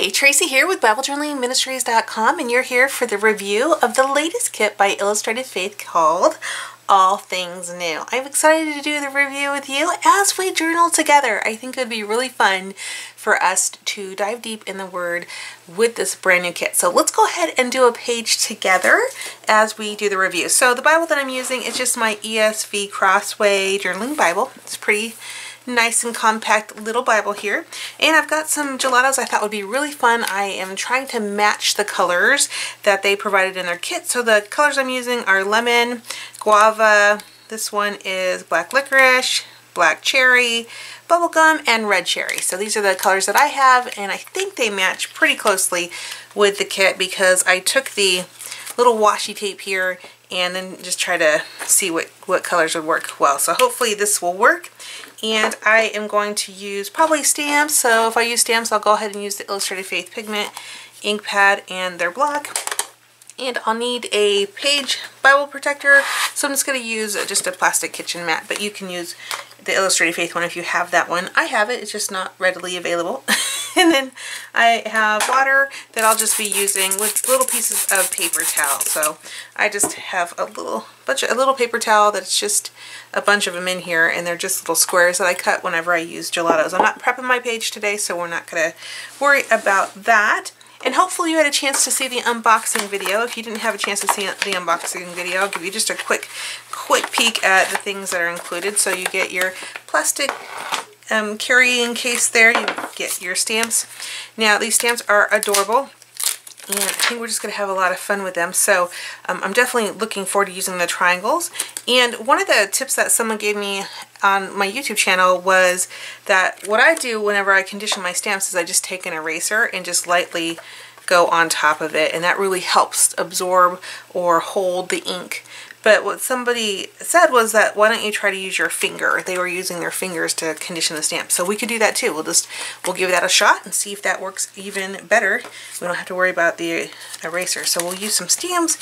Hi, Tracy here with BibleJournalingMinistries.com, and you're here for the review of the latest kit by Illustrated Faith called All Things New. I'm excited to do the review with you as we journal together. I think it would be really fun for us to dive deep in the Word with this brand new kit. So let's go ahead and do a page together as we do the review. So the Bible that I'm using is just my ESV Crossway Journaling Bible. It's pretty nice and compact little Bible here, and I've got some gelatos I thought would be really fun. I am trying to match the colors that they provided in their kit. So the colors I'm using are lemon, guava, this one is black licorice, black cherry, bubblegum, and red cherry. So these are the colors that I have, and I think they match pretty closely with the kit because I took the little washi tape here and then just try to see what colors would work well. So hopefully this will work. And I am going to use probably stamps. So if I use stamps, I'll go ahead and use the Illustrated Faith Pigment ink pad and their block. And I'll need a page Bible protector. So I'm just going to use just a plastic kitchen mat, but you can use the Illustrated Faith one if you have that one. I have it, it's just not readily available. And then I have water that I'll just be using with little pieces of paper towel. So I just have a little paper towel that's just a bunch of them in here, and they're just little squares that I cut whenever I use gelatos. I'm not prepping my page today, so we're not going to worry about that. And hopefully you had a chance to see the unboxing video. If you didn't have a chance to see the unboxing video, I'll give you just a quick peek at the things that are included. So you get your plastic carrying case there, you get your stamps. Now these stamps are adorable, and I think we're just going to have a lot of fun with them. So I'm definitely looking forward to using the triangles. And one of the tips that someone gave me on my YouTube channel was that what I do whenever I condition my stamps is I just take an eraser and just lightly go on top of it, and that really helps absorb or hold the ink. But what somebody said was that why don't you try to use your finger? They were using their fingers to condition the stamp. So we could do that too. We'll give that a shot and see if that works even better. We don't have to worry about the eraser. So we'll use some stamps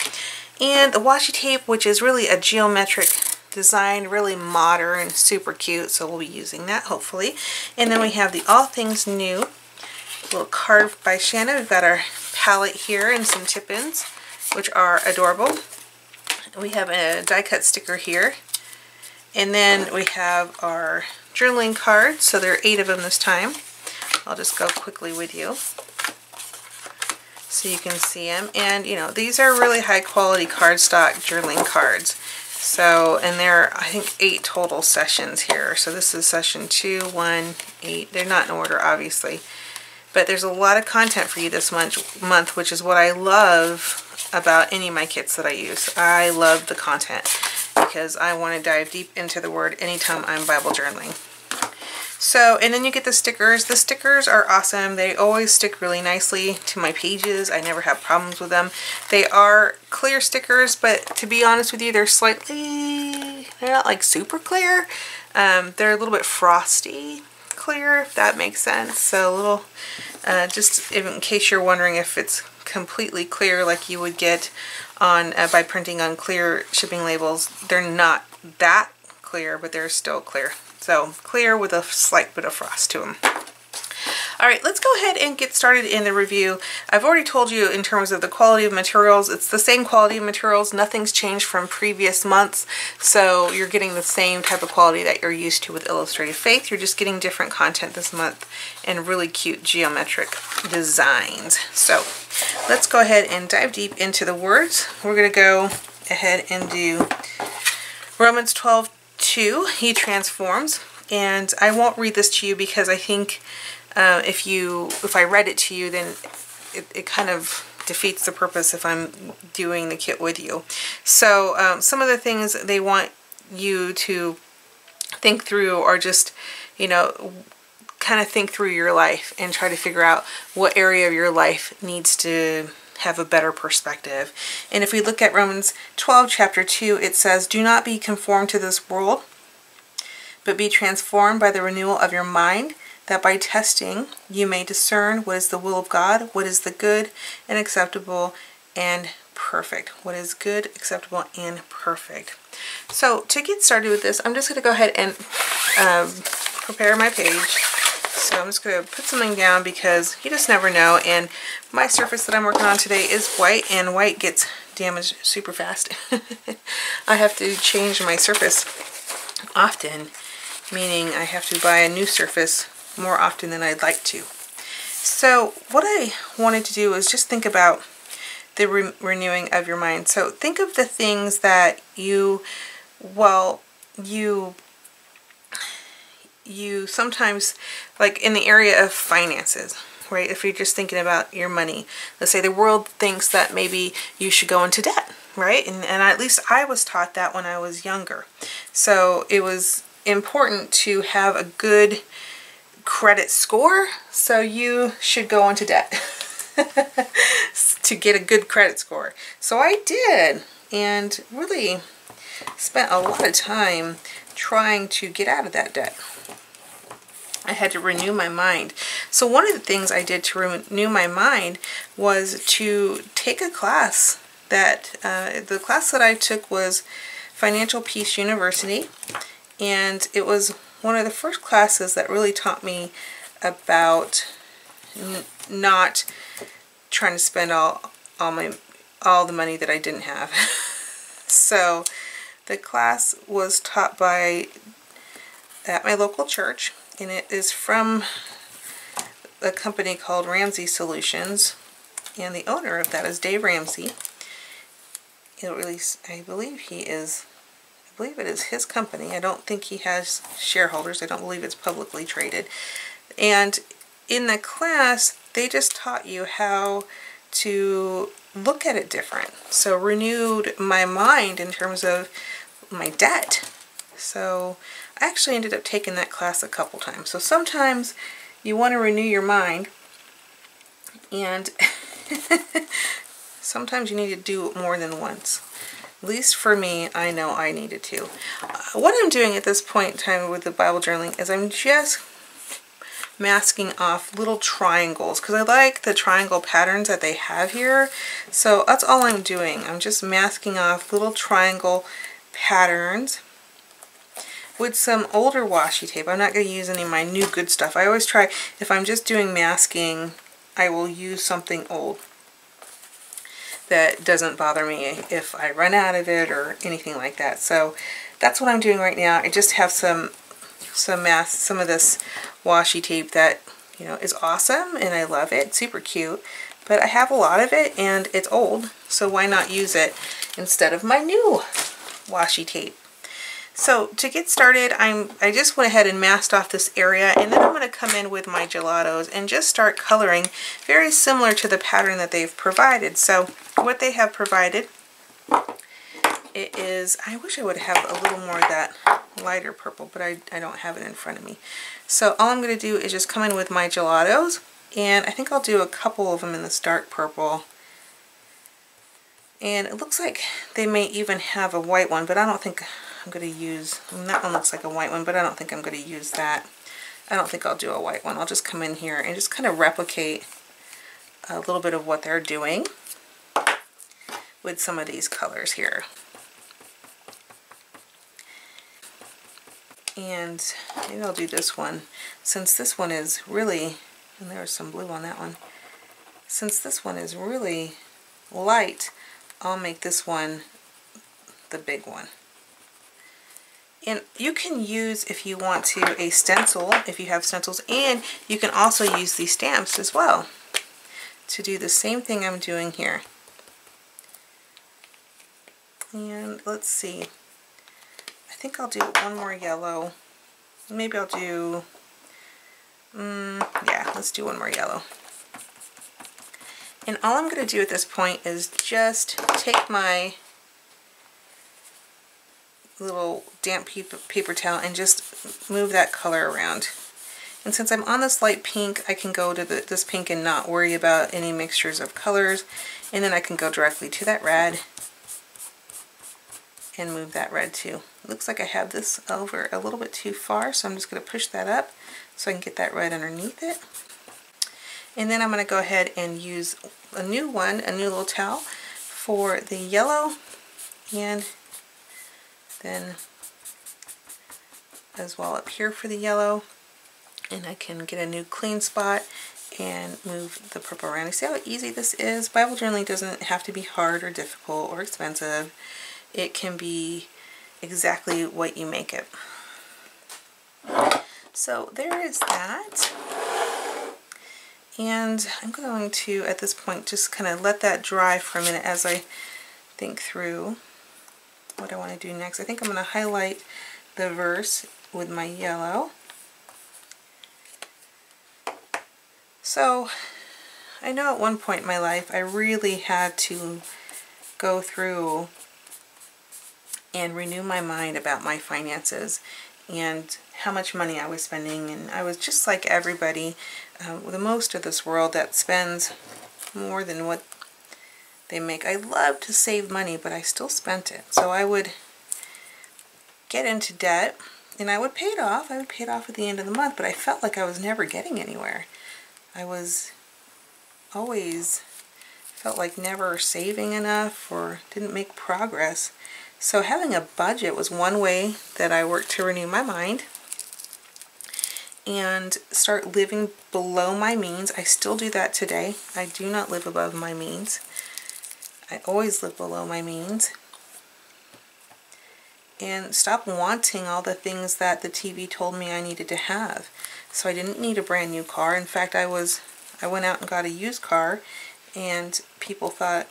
and the washi tape, which is really a geometric design, really modern, super cute. So we'll be using that hopefully. And then we have the All Things New little card by Shanna. We've got our palette here and some tip-ins, which are adorable. We have a die cut sticker here, and then we have our journaling cards. So there are 8 of them this time. I'll just go quickly with you so you can see them. And you know, these are really high quality cardstock journaling cards. So, and there are I think 8 total sessions here. So this is session 2, 1, 8. They're not in order obviously, but there's a lot of content for you this month, which is what I love about any of my kits that I use. I love the content because I want to dive deep into the Word anytime I'm Bible journaling. So, and then you get the stickers. The stickers are awesome. They always stick really nicely to my pages. I never have problems with them. They are clear stickers, but to be honest with you, they're not like super clear. They're a little bit frosty clear, if that makes sense. So a little, just in case you're wondering if it's completely clear like you would get on by printing on clear shipping labels, they're not that clear, but they're still clear. So clear with a slight bit of frost to them. Alright, let's go ahead and get started in the review. I've already told you in terms of the quality of materials, it's the same quality of materials. Nothing's changed from previous months. So you're getting the same type of quality that you're used to with Illustrated Faith. You're just getting different content this month and really cute geometric designs. So let's go ahead and dive deep into the words. We're going to go ahead and do Romans 12:2, He transforms. And I won't read this to you because I think if I read it to you, then it kind of defeats the purpose if I'm doing the kit with you. So some of the things they want you to think through are just, you know, kind of think through your life and try to figure out what area of your life needs to have a better perspective. And if we look at Romans 12, chapter 2, it says, "Do not be conformed to this world, but be transformed by the renewal of your mind, that by testing you may discern what is the will of God, what is the good and acceptable and perfect." What is good, acceptable, and perfect. So to get started with this, I'm just going to go ahead and prepare my page. So I'm just going to put something down because you just never know. And my surface that I'm working on today is white, and white gets damaged super fast. I have to change my surface often, meaning I have to buy a new surface more often than I'd like to. So what I wanted to do is just think about the renewing of your mind. So think of the things that you sometimes, like in the area of finances, right? If you're just thinking about your money, let's say the world thinks that maybe you should go into debt, right? And at least I was taught that when I was younger. So it was important to have a good credit score, so you should go into debt to get a good credit score. So I did, and really spent a lot of time trying to get out of that debt. I had to renew my mind. So one of the things I did to renew my mind was to take a class that, the class that I took was Financial Peace University, and it was one of the first classes that really taught me about not trying to spend all the money that I didn't have. So the class was taught at my local church, and it is from a company called Ramsey Solutions, and the owner of that is Dave Ramsey. At least I believe it is his company. I don't think he has shareholders. I don't believe it's publicly traded. And in the class, they just taught you how to look at it different. So renewed my mind in terms of my debt. So I actually ended up taking that class a couple times. So sometimes you want to renew your mind, and sometimes you need to do it more than once. At least for me, I know I needed to. What I'm doing at this point in time with the Bible journaling is I'm just masking off little triangles, because I like the triangle patterns that they have here. So that's all I'm doing. I'm just masking off little triangle patterns with some older washi tape. I'm not going to use any of my new good stuff. I always try, if I'm just doing masking, I will use something old that doesn't bother me if I run out of it or anything like that. So that's what I'm doing right now. I just have some of this washi tape that, you know, is awesome, and I love it. It's super cute, but I have a lot of it and it's old, so why not use it instead of my new washi tape? So to get started, I just went ahead and masked off this area, and then I'm going to come in with my gelatos and just start coloring very similar to the pattern that they've provided. So what they have provided, it is, I wish I would have a little more of that lighter purple, but I don't have it in front of me. So all I'm going to do is just come in with my gelatos, and I think I'll do a couple of them in this dark purple. And it looks like they may even have a white one, but I don't think I'm going to use, that one looks like a white one, but I don't think I'm going to use that. I don't think I'll do a white one. I'll just come in here and just kind of replicate a little bit of what they're doing with some of these colors here. And maybe I'll do this one, since this one is really, and there's some blue on that one, since this one is really light, I'll make this one the big one. And you can use, if you want to, a stencil, if you have stencils, and you can also use these stamps as well to do the same thing I'm doing here. And let's see, I think I'll do one more yellow. Maybe I'll do, yeah, let's do one more yellow. And all I'm going to do at this point is just take my little damp paper towel and just move that color around. And since I'm on this light pink, I can go to this pink and not worry about any mixtures of colors. And then I can go directly to that red and move that red too. It looks like I have this over a little bit too far, so I'm just going to push that up so I can get that red underneath it. And then I'm going to go ahead and use a new little towel for the yellow, and then as well up here for the yellow. and I can get a new clean spot and move the purple around. You see how easy this is? Bible journaling doesn't have to be hard or difficult or expensive. It can be exactly what you make it. So there is that. And I'm going to, at this point, just kind of let that dry for a minute as I think through what I want to do next. I think I'm going to highlight the verse with my yellow. So I know at one point in my life I really had to go through and renew my mind about my finances and how much money I was spending, and I was just like everybody, the most of this world that spends more than what they make. I love to save money, but I still spent it. So I would get into debt and I would pay it off. I would pay it off at the end of the month, but I felt like I was never getting anywhere. I was always felt like never saving enough or didn't make progress. So having a budget was one way that I worked to renew my mind and start living below my means. I still do that today. I do not live above my means. I always live below my means. And stop wanting all the things that the TV told me I needed to have. So I didn't need a brand new car. In fact, I went out and got a used car, and people thought,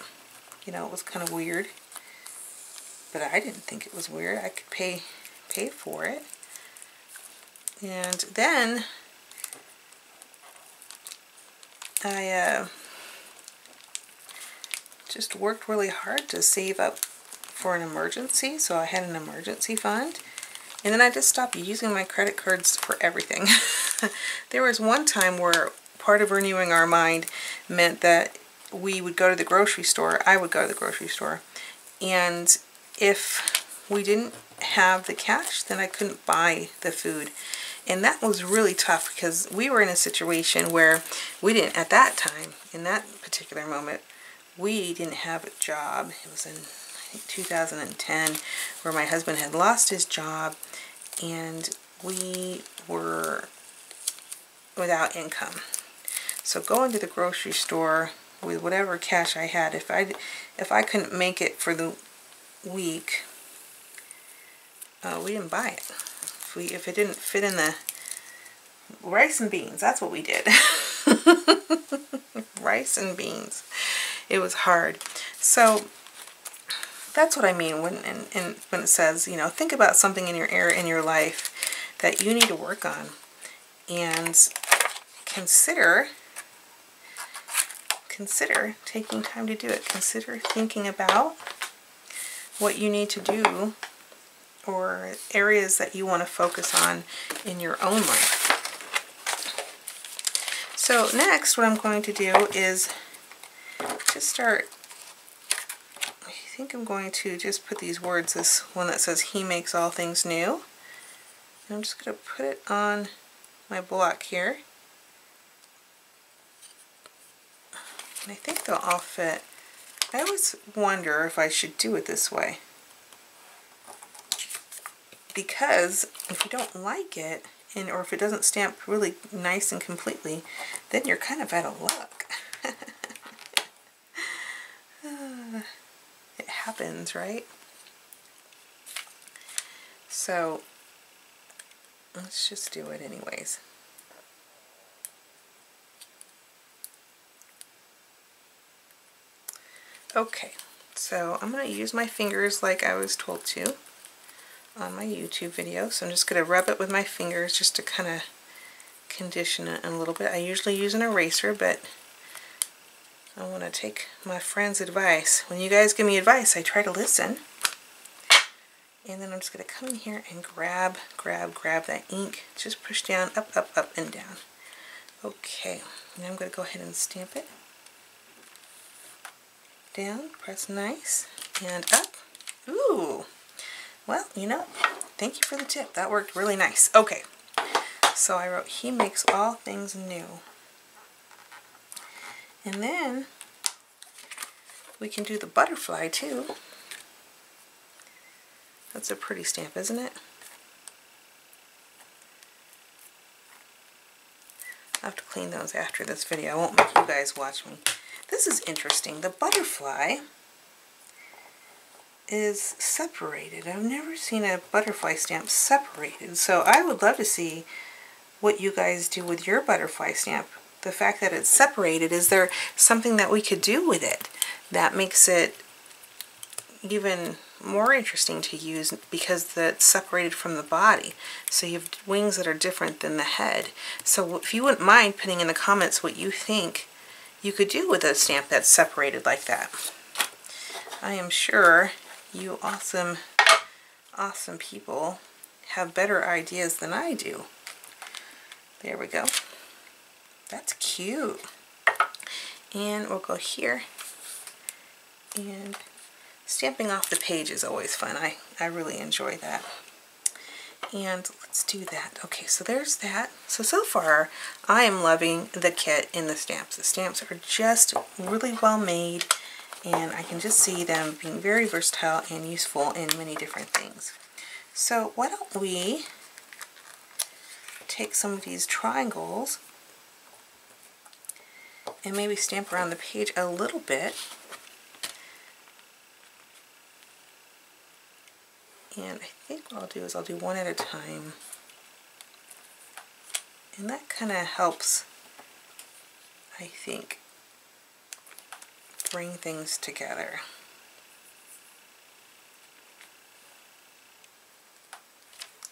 you know, it was kind of weird. But I didn't think it was weird. I could pay for it. And then I just worked really hard to save up for an emergency. So I had an emergency fund. And then I just stopped using my credit cards for everything. There was one time where part of renewing our mind meant that we would go to the grocery store. I would go to the grocery store. And if we didn't have the cash, then I couldn't buy the food. And that was really tough because we were in a situation where we didn't, at that time, in that particular moment, we didn't have a job. It was in, I think, 2010, where my husband had lost his job and we were without income. So going to the grocery store with whatever cash I had, if I couldn't make it for the week, we didn't buy it. If it didn't fit in the rice and beans, that's what we did. Rice and beans. It was hard. So that's what I mean when it says, you know, think about something in your life that you need to work on, and consider taking time to do it. Consider thinking about what you need to do or areas that you want to focus on in your own life. So next, what I'm going to do is just start, I think I'm going to just put these words, this one that says He makes all things new. And I'm just going to put it on my block here. And I think they'll all fit. I always wonder if I should do it this way, because if you don't like it, or if it doesn't stamp really nice and completely, then you're kind of out of luck. It happens, right? So let's just do it anyways. Okay, so I'm going to use my fingers like I was told to on my YouTube video. So I'm just going to rub it with my fingers just to kind of condition it a little bit. I usually use an eraser, but I want to take my friend's advice. When you guys give me advice, I try to listen. And then I'm just going to come in here and grab that ink. Just push down, up, up, up, and down. Okay, now I'm going to go ahead and stamp it. Down, press nice, and up. Ooh! Well, you know, thank you for the tip. That worked really nice. Okay, so I wrote, He makes all things new. And then we can do the butterfly too. That's a pretty stamp, isn't it? have to clean those after this video. I won't make you guys watch me. This is interesting. The butterfly is separated. I've never seen a butterfly stamp separated. So I would love to see what you guys do with your butterfly stamp. The fact that it's separated, is there something that we could do with it that makes it even more interesting to use because that's separated from the body? So you have wings that are different than the head. So if you wouldn't mind putting in the comments what you think you could do with a stamp that's separated like that. I am sure you awesome people have better ideas than I do. There we go. That's cute. And we'll go here. And stamping off the page is always fun. I really enjoy that. And let's do that. Okay, so there's that. So far, I am loving the kit in the stamps. The stamps are just really well made, and I can just see them being very versatile and useful in many different things. So why don't we take some of these triangles and maybe stamp around the page a little bit. And I think what I'll do is I'll do one at a time. And that kind of helps, I think, bring things together.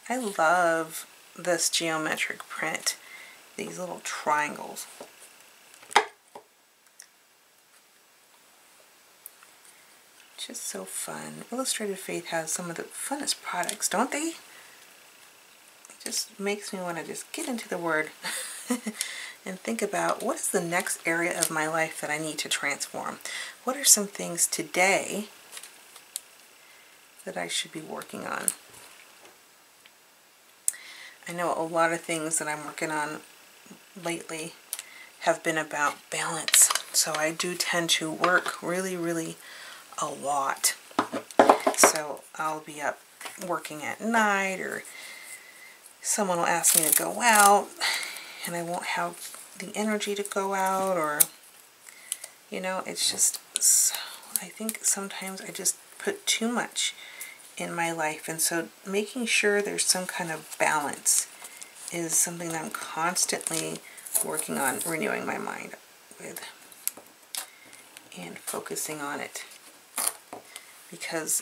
I love this geometric print, these little triangles. Just so fun. Illustrated Faith has some of the funnest products, don't they? It just makes me want to just get into the Word and think about what is the next area of my life that I need to transform. What are some things today that I should be working on? I know a lot of things that I'm working on lately have been about balance. So I do tend to work really a lot. So I'll be up working at night, or someone will ask me to go out and I won't have the energy to go out, or, you know, it's just, I think sometimes I just put too much in my life, and so making sure there's some kind of balance is something that I'm constantly working on, renewing my mind with and focusing on it. Because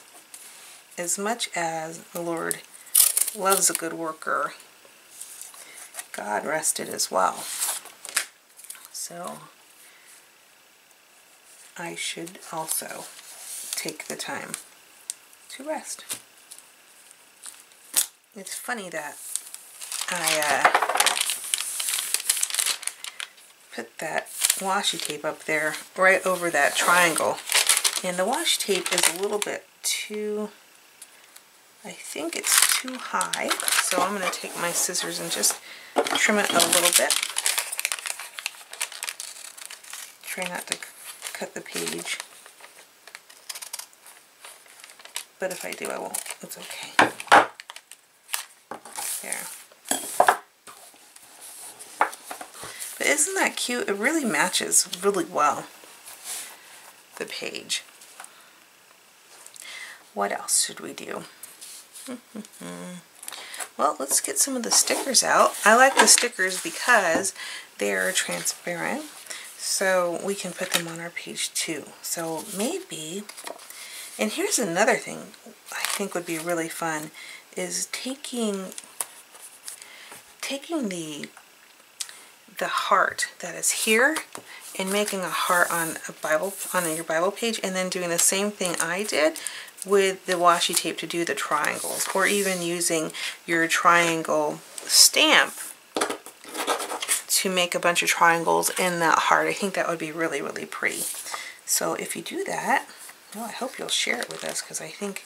as much as the Lord loves a good worker, God rested as well. So I should also take the time to rest. It's funny that I put that washi tape up there right over that triangle, and the washi tape is a little bit too, I think it's too high, so I'm going to take my scissors and just trim it a little bit. Try not to cut the page, but if I do, I won't. It's okay. There. But isn't that cute? It really matches really well the page. What else should we do? Well, let's get some of the stickers out. I like the stickers because they're transparent, so we can put them on our page too. So maybe, and here's another thing I think would be really fun, is taking the heart that is here and making a heart on a Bible, on your Bible page, and then doing the same thing I did with the washi tape to do the triangles, or even using your triangle stamp to make a bunch of triangles in that heart. I think that would be really pretty. So if you do that, well, I hope you'll share it with us, because I think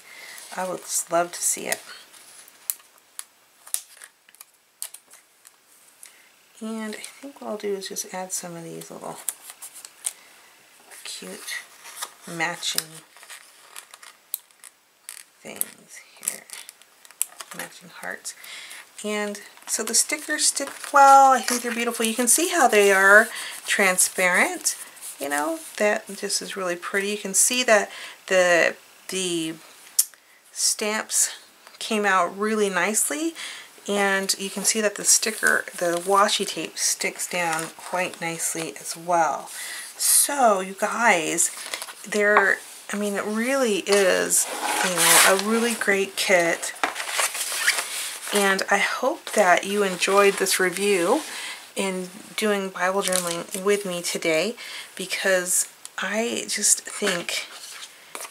I would love to see it. And I think what I'll do is just add some of these little cute matching things here. matching hearts. And so the stickers stick well. I think they're beautiful. You can see how they are transparent. You know, that just is really pretty. You can see that the stamps came out really nicely, and you can see that the sticker, the washi tape, sticks down quite nicely as well. So you guys, I mean, it really is, you know, a really great kit. And I hope that you enjoyed this review in doing Bible journaling with me today, because I just think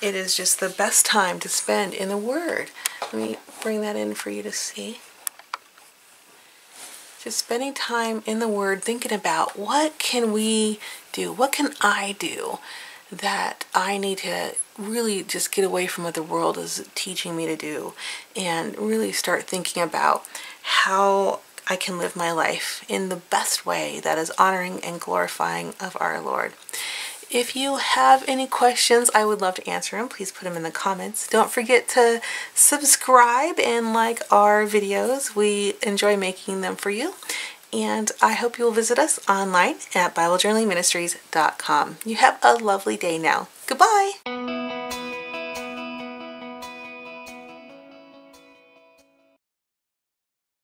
it is just the best time to spend in the Word. Let me bring that in for you to see. Just spending time in the Word, thinking about what can we do? What can I do that I need to really just get away from what the world is teaching me to do, and really start thinking about how I can live my life in the best way that is honoring and glorifying of our Lord. If you have any questions, I would love to answer them. Please put them in the comments. Don't forget to subscribe and like our videos. We enjoy making them for you. And I hope you'll visit us online at BibleJournalingMinistries.com. You have a lovely day now. Goodbye.